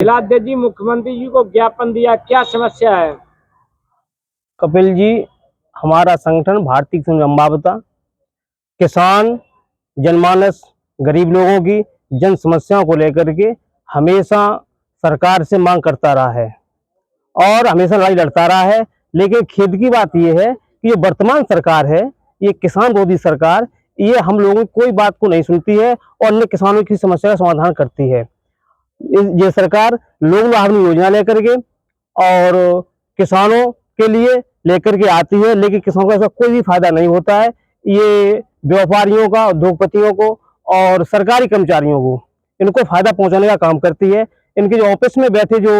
जिलाध्यक्ष जी मुख्यमंत्री जी को ज्ञापन दिया, क्या समस्या है? कपिल जी, हमारा संगठन भारतीय किसान अम्बावता किसान, जनमानस, गरीब लोगों की जन समस्याओं को लेकर के हमेशा सरकार से मांग करता रहा है और हमेशा लड़ाई लड़ता रहा है। लेकिन खेद की बात यह है कि ये वर्तमान सरकार है, ये किसान विरोधी सरकार, ये हम लोगों की कोई बात को नहीं सुनती है और अन्य किसानों की समस्या का समाधान करती है। ये सरकार लोक लाभनी योजना लेकर के और किसानों के लिए लेकर के आती है, लेकिन किसानों को ऐसा कोई भी फायदा नहीं होता है। ये व्यापारियों का, उद्योगपतियों को और सरकारी कर्मचारियों को इनको फायदा पहुंचाने का काम करती है। इनके जो ऑफिस में बैठे जो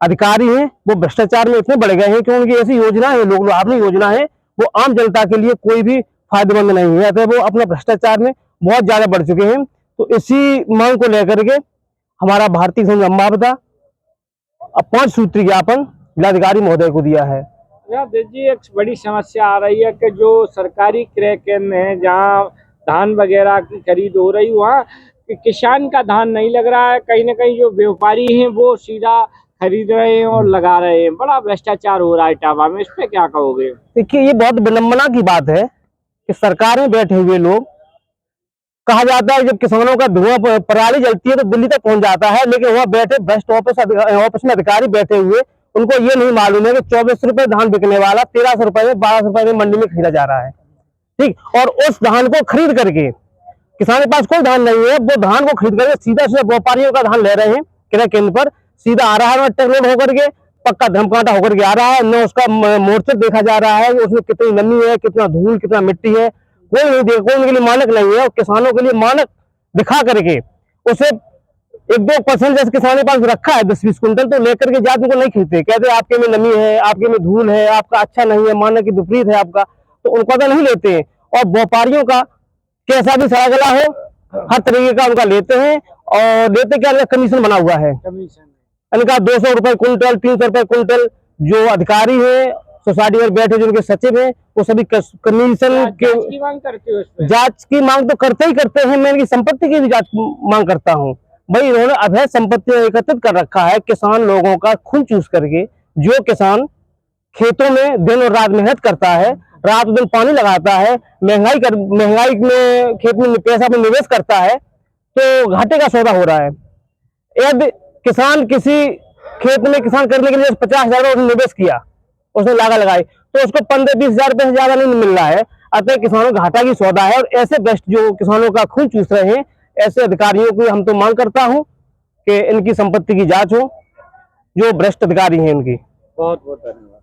अधिकारी हैं वो भ्रष्टाचार में इतने बढ़ गए हैं कि उनकी ऐसी योजना है, लोक लाभनी योजना है, वो आम जनता के लिए कोई भी फायदेमंद नहीं है। तो वो अपना भ्रष्टाचार में बहुत ज्यादा बढ़ चुके हैं। तो इसी मांग को लेकर के हमारा भारतीय किसान अम्बावता 5 सूत्री ज्ञापन जिलाधिकारी महोदय को दिया है। जी, एक बड़ी समस्या आ रही है कि जो सरकारी क्रय केंद्र है जहाँ धान वगैरह की खरीद हो रही, वहाँ किसान का धान नहीं लग रहा है। कहीं ना कहीं जो व्यापारी हैं वो सीधा खरीद रहे हैं और लगा रहे हैं। बड़ा भ्रष्टाचार हो रहा है इटावा में, इस पे क्या कहोगे? देखिए, ये बहुत विडंबना की बात है कि सरकार में बैठे हुए लोग, कहा जाता है जब किसानों का धुआं पराली जलती है तो दिल्ली तक पहुंच जाता है, लेकिन वहां बैठे भ्रष्ट ऑफिस में अधिकारी बैठे हुए, उनको ये नहीं मालूम है कि 24 रुपए धान बिकने वाला 1300 रुपए में, 1200 रुपए में मंडी में खरीदा जा रहा है। ठीक, और उस धान को खरीद करके किसान के पास कोई धान नहीं है, वो धान को खरीद करके सीधा सीधा व्यापारियों का धान ले रहे हैं क्रय केंद्र पर, सीधा आ रहा है ट्रक लोड होकर के, पक्का धमकांटा होकर के आ रहा है। न उसका मोर्चर देखा जा रहा है, उसमें कितनी नमी है, कितना धूल, कितना मिट्टी है, कोई नहीं देखो, कोई उनके लिए मानक नहीं है। और किसानों के लिए मानक दिखा करके उसे 1-2% जैसे किसान के पास रखा है 10-20 कुंटल, तो लेकर के जात उनको नहीं खरीदते, कहते आपके में नमी है, आपके में धूल है, आपका अच्छा नहीं है, मानक के विपरीत है आपका, तो उनका तो नहीं लेते हैं। और व्यापारियों का कैसा भी सड़ा गला हो, हर तरीके का उनका लेते हैं। और लेते क्या, इनका कमीशन बना हुआ है, इनका 200 रुपए कुंटल, 300 रुपए कुंटल। जो अधिकारी है सोसाइटी में बैठे, जो उनके सचिव हैं, वो सभी कमीशन के जांच की मांग तो करते ही करते हैं। मैं इनकी संपत्ति की भी जांच मांग करता हूँ। भाई, इन्होंने अवैध संपत्ति एकत्रित कर रखा है, किसान लोगों का खून चूस करके। जो किसान खेतों में दिन और रात मेहनत करता है, रात दिन पानी लगाता है, महंगाई में खेत में पैसा में निवेश करता है, तो घाटे का सौदा हो रहा है। यदि किसान किसी खेत में किसान करने के लिए 50,000 उसने निवेश किया, उसने लागत लगाई, तो उसको 15-20 हजार रुपए से ज्यादा नहीं मिल रहा है। अतः किसानों का घाटा की सौदा है। और ऐसे भ्रष्ट जो किसानों का खून चूस रहे हैं, ऐसे अधिकारियों की हम तो मांग करता हूं कि इनकी संपत्ति की जांच हो, जो भ्रष्ट अधिकारी हैं उनकी। बहुत बहुत धन्यवाद।